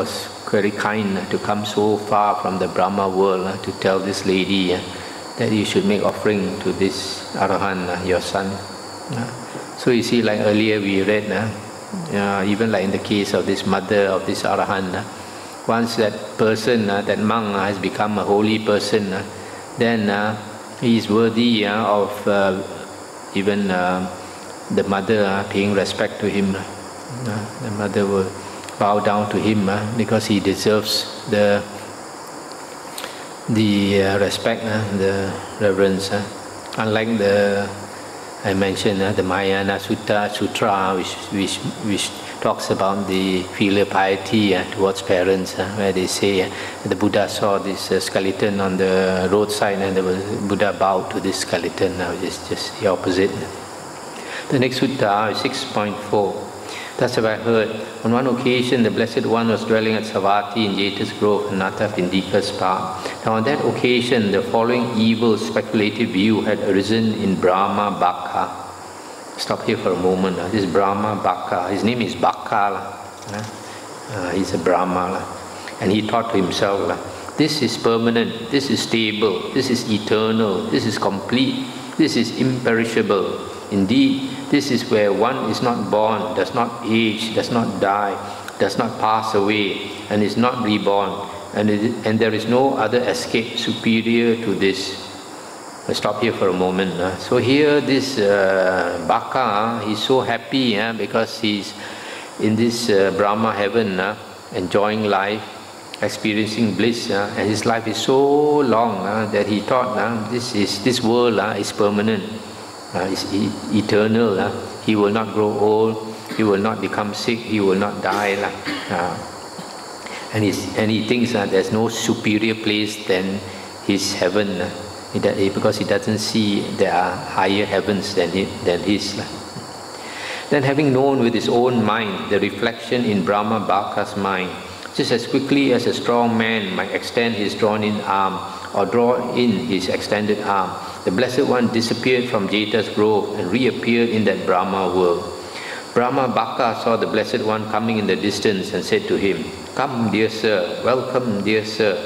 was very kind to come so far from the Brahma world to tell this lady that you should make offering to this Arahant, your son. So you see, like earlier we read, even like in the case of this mother of this Arahant, once that person, that monk has become a holy person, then he is worthy of even the mother paying respect to him. The mother will bow down to him because he deserves the respect, the reverence. Unlike I mentioned the Mahayana Sutra, which talks about the filial piety towards parents, where they say the Buddha saw this skeleton on the roadside and the Buddha bowed to this skeleton, which is just the opposite. The next sutta is 6.4. Thus have I heard, on one occasion the Blessed One was dwelling at Savatthi in Jeta's Grove, Natha Pindika's park. Now on that occasion the following evil speculative view had arisen in Brahma Bhakha. Stop here for a moment. This Brahma Bhakha, his name is Bhakha. He's a Brahma. And he thought to himself, this is permanent, this is stable, this is eternal, this is complete, this is imperishable. Indeed, this is where one is not born, does not age, does not die, does not pass away, and is not reborn. And there is no other escape superior to this. I'll stop here for a moment. So here this Bhakha, he's so happy because he's in this Brahma heaven, enjoying life, experiencing bliss, and his life is so long that he thought this world is permanent, is eternal. He will not grow old, he will not become sick, he will not die. And he thinks that there's no superior place than his heaven. Because he doesn't see there are higher heavens than his. Then having known with his own mind the reflection in Brahma Bhakha's mind, just as quickly as a strong man might extend his drawn-in arm or draw in his extended arm, the Blessed One disappeared from Jeta's grove and reappeared in that Brahma world. Brahma Bhakha saw the Blessed One coming in the distance and said to him, "Come, dear sir, welcome, dear sir.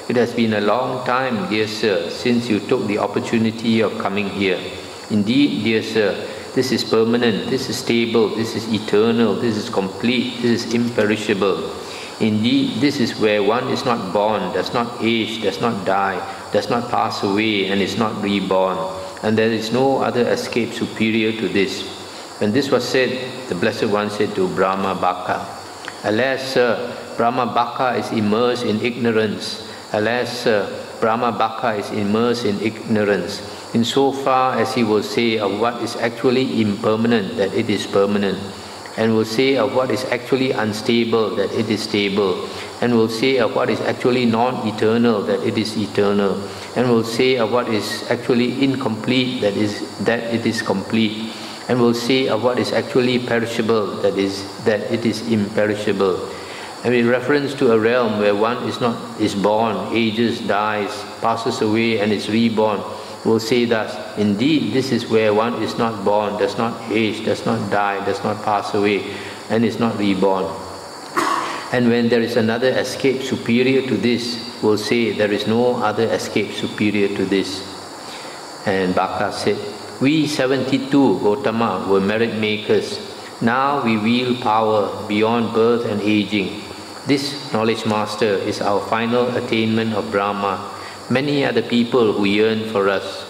It has been a long time, dear sir, since you took the opportunity of coming here. Indeed, dear sir, this is permanent, this is stable, this is eternal, this is complete, this is imperishable. Indeed, this is where one is not born, does not age, does not die, does not pass away, and is not reborn. And there is no other escape superior to this." When this was said, the Blessed One said to Brahma Bhakha, "Alas, sir, Brahma Bhakha is immersed in ignorance. Alas, sir, Brahma Bhakha is immersed in ignorance, in so far as he will say of what is actually impermanent that it is permanent, and will say of what is actually unstable that it is stable, and will say of what is actually non-eternal that it is eternal, and will say of what is actually incomplete that it is complete, and will say of what is actually perishable that it is imperishable." And with reference to a realm where one is born, ages, dies, passes away, and is reborn, will say thus, "Indeed, this is where one is not born, does not age, does not die, does not pass away, and is not reborn." And when there is another escape superior to this, will say, "There is no other escape superior to this." And Bhakha said, "We 72, Gotama, were merit makers. Now we wield power beyond birth and aging. This knowledge master is our final attainment of Brahma. Many are the people who yearn for us."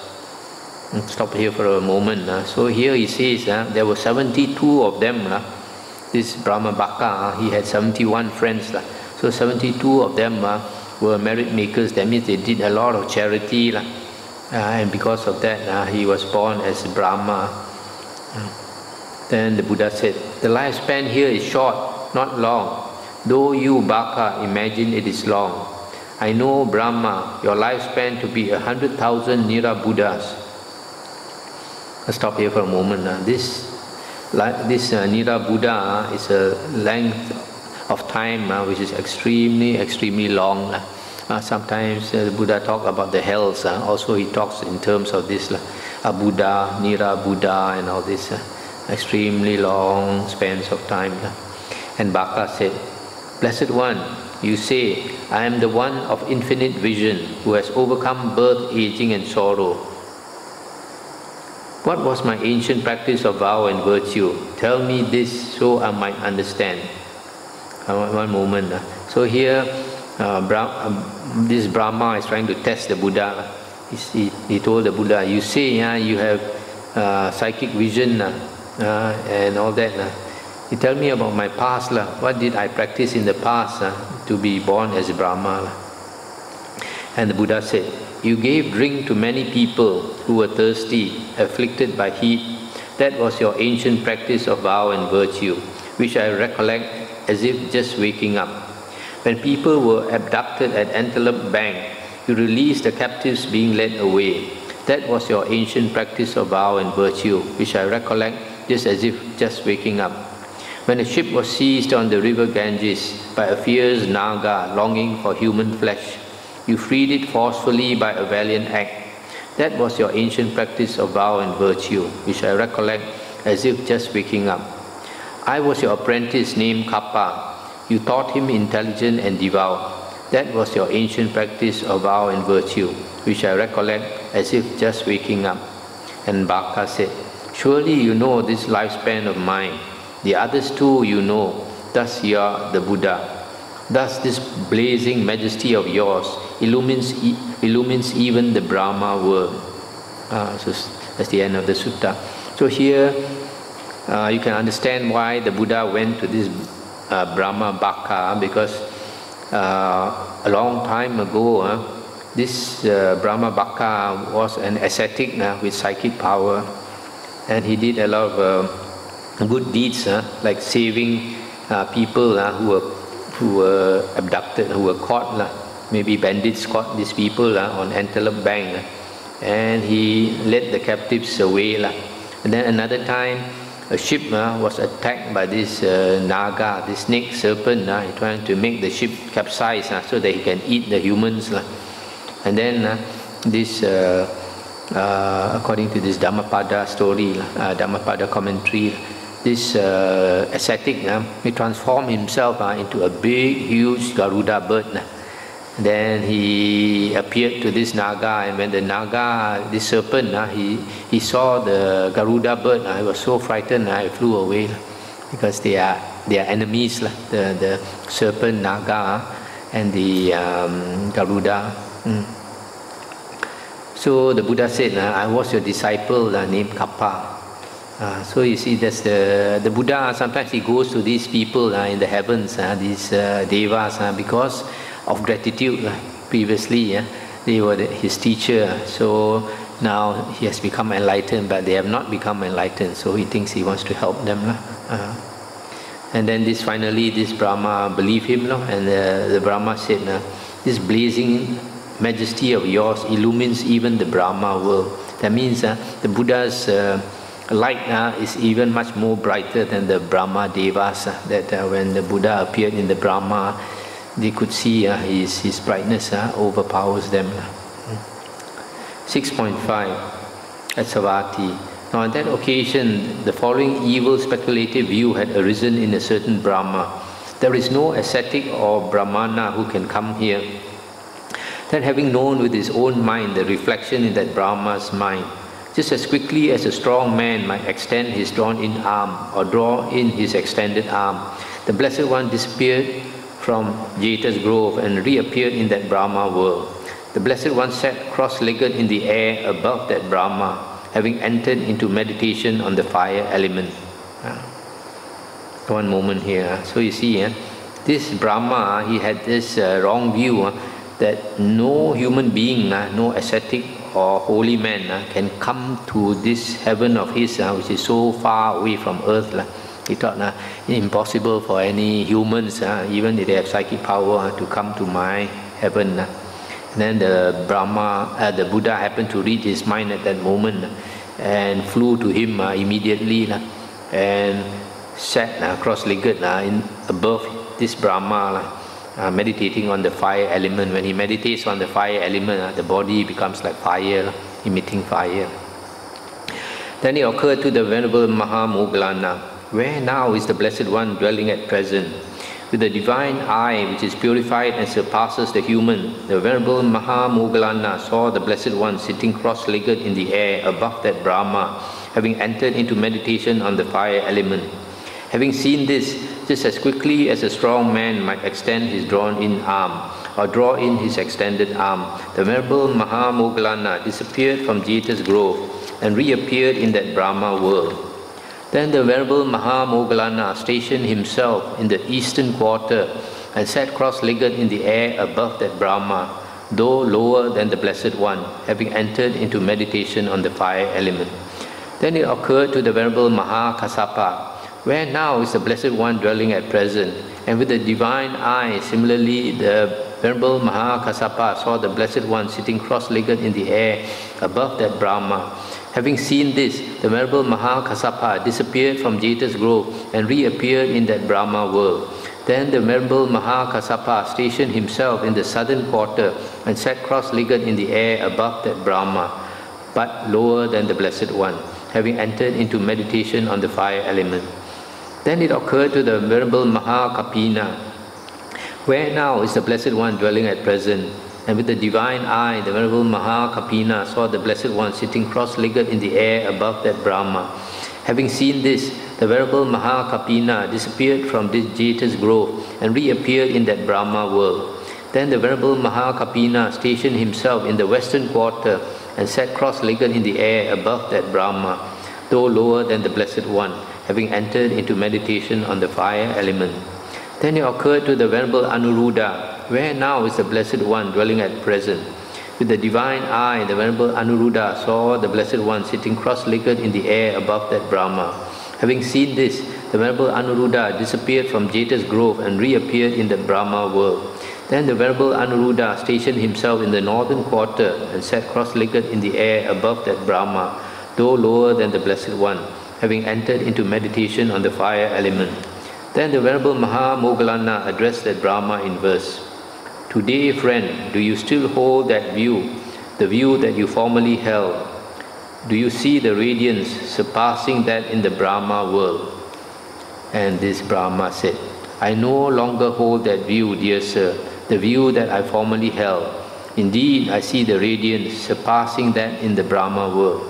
Stop here for a moment. So here he says there were 72 of them. This Brahma Bhakha, he had 71 friends. So 72 of them were merit makers. That means they did a lot of charity. And because of that, he was born as Brahma. Then the Buddha said, "The lifespan here is short, not long. Though you, Bhakha, imagine it is long. I know, Brahma, your lifespan to be 100,000 Nira Buddhas." I'll stop here for a moment. This Nira Buddha is a length of time which is extremely long. Sometimes the Buddha talk about the hells. Also he talks in terms of this Buddha, Nira Buddha, and all this extremely long spans of time. And Bhakha said, Blessed One, you say, I am the one of infinite vision who has overcome birth, aging and sorrow. What was my ancient practice of vow and virtue? Tell me this so I might understand. One moment. So here, this Brahma is trying to test the Buddha. He told the Buddha, you say you have psychic vision and all that. You tell me about my past. What did I practice in the past to be born as Brahma? And the Buddha said, you gave drink to many people who were thirsty, afflicted by heat. That was your ancient practice of vow and virtue, which I recollect as if just waking up. When people were abducted at Antelope Bank, you released the captives being led away. That was your ancient practice of vow and virtue, which I recollect just as if just waking up. When a ship was seized on the river Ganges by a fierce Naga longing for human flesh, you freed it forcefully by a valiant act. That was your ancient practice of vow and virtue, which I recollect as if just waking up. I was your apprentice named Kappa. You taught him intelligent and devout. That was your ancient practice of vow and virtue, which I recollect as if just waking up. And Bhakta said, surely you know this lifespan of mine. The others too you know. Thus you are the Buddha. Thus this blazing majesty of yours illumines even the Brahma world. So that's the end of the sutta. So here you can understand why the Buddha went to this Brahma Bhakka, because a long time ago this Brahma Bhakka was an ascetic with psychic power, and he did a lot of good deeds like saving people who were abducted, who were caught. Maybe bandits caught these people on Antelope Bank, and he led the captives away. And then another time, a ship was attacked by this Naga, this snake serpent. He trying to make the ship capsize so that he can eat the humans. And then this, according to this Dhammapada story, Dhammapada commentary, this ascetic, he transformed himself into a big, huge Garuda bird. Then he appeared to this Naga, and when the Naga, this serpent, he saw the Garuda bird, he was so frightened, he flew away, because they are enemies, the serpent, Naga, and the Garuda. So the Buddha said, I was your disciple named Kappa. So you see, that's the Buddha. Sometimes he goes to these people in the heavens, these devas, because of gratitude. Previously, they were his teacher. So now he has become enlightened, but they have not become enlightened. So he thinks he wants to help them. And then finally, this Brahma believed him, and the Brahma said, this blazing majesty of yours illumines even the Brahma world. That means the Buddha's light is even much more brighter than the Brahma Devas. That when the Buddha appeared in the Brahma, they could see his brightness overpowers them. 6.5 at Savatthi. Now on that occasion, the following evil speculative view had arisen in a certain Brahma. There is no ascetic or Brahmana who can come here. Then having known with his own mind the reflection in that Brahma's mind, just as quickly as a strong man might extend his drawn-in arm or draw in his extended arm, the Blessed One disappeared from Jeta's grove and reappeared in that Brahma world. The Blessed One sat cross-legged in the air above that Brahma, having entered into meditation on the fire element. One moment here. So you see, this Brahma, he had this wrong view that no human being, no ascetic or holy man can come to this heaven of his, which is so far away from earth. He thought it's impossible for any humans, even if they have psychic power, to come to my heaven. And then the Brahma, the Buddha happened to read his mind at that moment and flew to him immediately and sat cross-legged above this Brahma, meditating on the fire element. When he meditates on the fire element, the body becomes like fire, emitting fire. Then it occurred to the Venerable Mahamoggallana, where now is the Blessed One dwelling at present? with the divine eye which is purified and surpasses the human, the Venerable Mahamoggallana saw the Blessed One sitting cross-legged in the air above that Brahma, having entered into meditation on the fire element. Having seen this, just as quickly as a strong man might extend his drawn-in arm, or draw in his extended arm, the Venerable Mahamoggallana disappeared from Jeta's grove and reappeared in that Brahma world. Then the Venerable Mahamoggallana stationed himself in the eastern quarter and sat cross-legged in the air above that Brahma, though lower than the Blessed One, having entered into meditation on the fire element. Then it occurred to the Venerable Mahakassapa, where now is the Blessed One dwelling at present? And with the divine eye, similarly, the Venerable Mahakassapa saw the Blessed One sitting cross-legged in the air above that Brahma. Having seen this, the Venerable Mahakassapa disappeared from Jeta's grove and reappeared in that Brahma world. Then the Venerable Mahakassapa stationed himself in the southern quarter and sat cross-legged in the air above that Brahma, but lower than the Blessed One, having entered into meditation on the fire element. Then it occurred to the Venerable Mahakapina, where now is the Blessed One dwelling at present? And with the divine eye, the Venerable Mahakapina saw the Blessed One sitting cross-legged in the air above that Brahma. Having seen this, the Venerable Mahakapina disappeared from this Jeta's grove and reappeared in that Brahma world. Then the Venerable Mahakapina stationed himself in the western quarter and sat cross-legged in the air above that Brahma, though lower than the Blessed One, having entered into meditation on the fire element. Then it occurred to the Venerable Anuruddha, where now is the Blessed One dwelling at present? With the divine eye, the Venerable Anuruddha saw the Blessed One sitting cross-legged in the air above that Brahma. Having seen this, the Venerable Anuruddha disappeared from Jeta's grove and reappeared in the Brahma world. Then the Venerable Anuruddha stationed himself in the northern quarter and sat cross-legged in the air above that Brahma, though lower than the Blessed One, having entered into meditation on the fire element. Then the Venerable Mahamoggallana addressed that Brahma in verse. Today, friend, do you still hold that view, the view that you formerly held? Do you see the radiance surpassing that in the Brahma world? And this Brahma said, I no longer hold that view, dear sir, the view that I formerly held. Indeed, I see the radiance surpassing that in the Brahma world.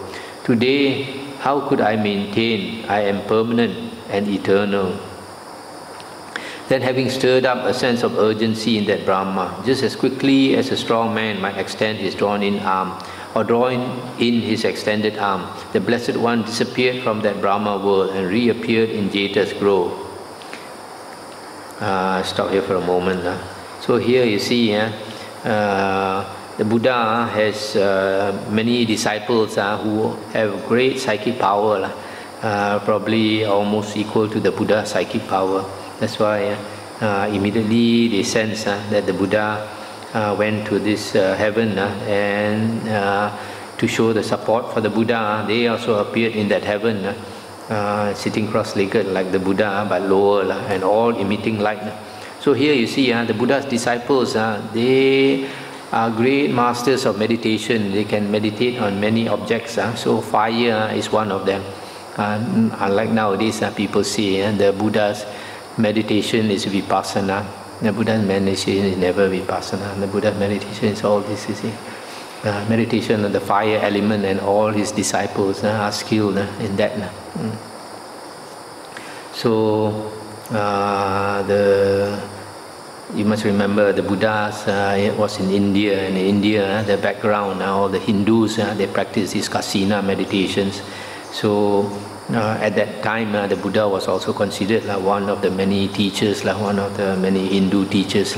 Today, how could I maintain I am permanent and eternal? Then having stirred up a sense of urgency in that Brahma, just as quickly as a strong man might extend his drawn-in arm, or draw in his extended arm, the Blessed One disappeared from that Brahma world and reappeared in Jeta's grove. Stop here for a moment. So here you see, the Buddha has many disciples who have great psychic power, probably almost equal to the Buddha's psychic power. That's why immediately they sense that the Buddha went to this heaven and to show the support for the Buddha, they also appeared in that heaven, sitting cross-legged like the Buddha but lower and all emitting light. So here you see the Buddha's disciples, they are great masters of meditation. They can meditate on many objects. So fire is one of them. Unlike nowadays, people say the Buddha's meditation is vipassana. The Buddha's meditation is never vipassana. The Buddha's meditation is all this, you see. Meditation on the fire element, and all his disciples are skilled in that. So you must remember the Buddhas was in India, and in India the background, all the Hindus, they practice these kasina meditations. So at that time the Buddha was also considered one of the many teachers, one of the many Hindu teachers,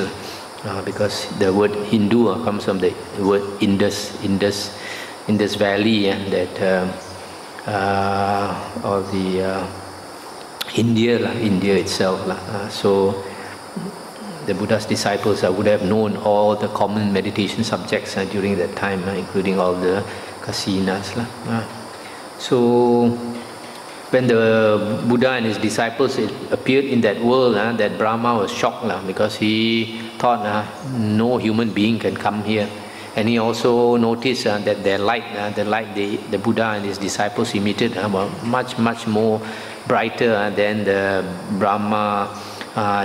because the word Hindu comes from the word Indus Valley, that or the India itself. So the Buddha's disciples would have known all the common meditation subjects during that time, including all the kasinas. So when the Buddha and his disciples appeared in that world, that Brahma was shocked because he thought no human being can come here. And he also noticed that their light, the Buddha and his disciples emitted, were much more brighter than the Brahma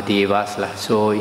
devas. So